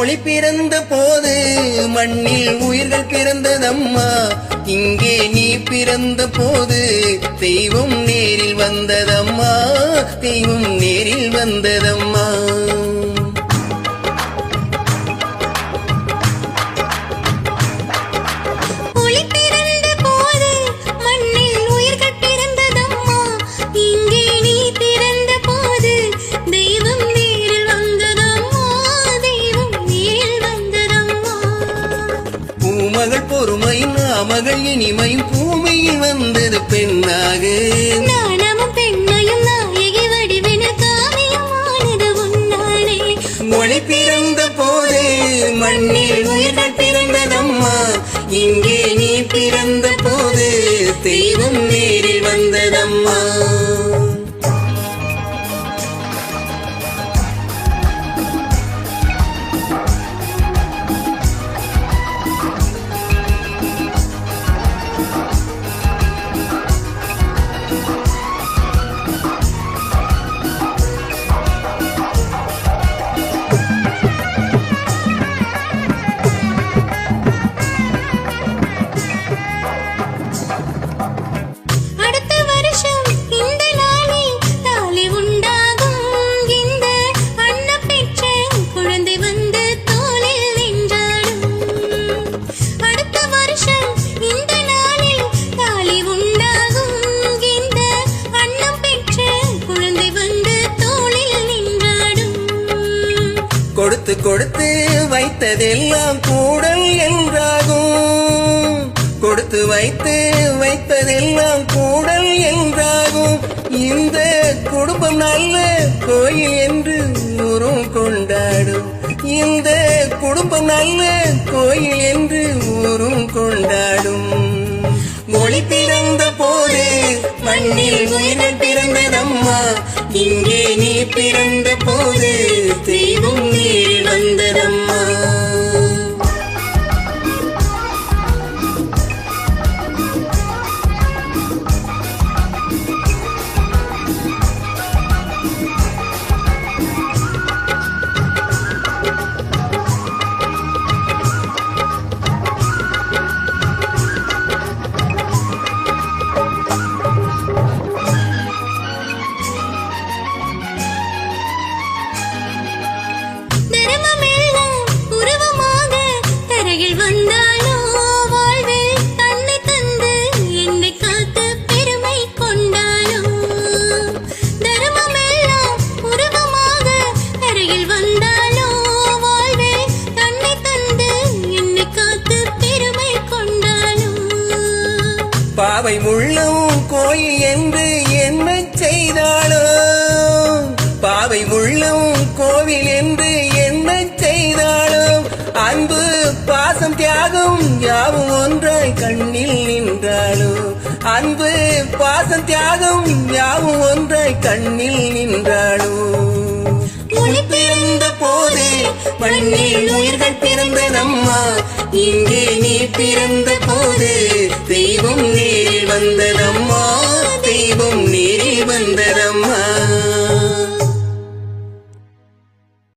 ஒளி பிறந்த போது மண்ணில் உயிர்கள் பிறந்ததம்மா, இங்கே நீ பிறந்த போது தெய்வம் நேரில் வந்ததம்மா, தெய்வம் நேரில் வந்ததம்மா. மகள் பொறுமையும் நாமகள் இனிமையும் பூமியில் வந்தது பெண்ணாக, நாணமும் பெண்மையும் நாயகி வடிவென காவியமானது உன்னாலே. ஒளி பிறந்த போது மண்ணில் உயிர்கள் பிறந்ததம்மா, இங்கே நீ பிறந்த போது தெய்வம் நேரில் வந்ததம்மா. கொடுத்து கொடுத்து வைத்ததெல்லாம் கூடல் என்றாகும், கொடுத்து வைத்து வைத்ததெல்லாம் கூடல் என்றாகும். இந்த குடும்பம் நல்ல கோயில் என்று ஊரும் கொண்டாடும், இந்த குடும்பம் நல்ல கோயில் என்று ஊரும் கொண்டாடும். ஒளி பிறந்த போது மண்ணில் உயிர்கள் பிறந்ததம்மா, இங்கே நீ பிறந்த போது தெய்வம் நேரில் வந்ததம்மா. பாவை முள்ளும் கோயில் என்று என்ன செய்தாளோ, பாவை முள்ளும் கோவில் என்று என்ன செய்தாளோ. அன்பு பாசம் தியாகம் யாவும் ஒன்றாய் கண்ணில் நின்றாளோ, அன்பு பாசம் தியாகம் யாவும் ஒன்றாய் கண்ணில் நின்றாளோ. ஒளி பிறந்த போது மண்ணில் உயிர்கள் பிறந்ததம்மா, இங்கே நீ பிறந்த போது தெய்வம் நேரில் வந்ததம்மா, தெய்வம் நேரில் வந்ததம்மா.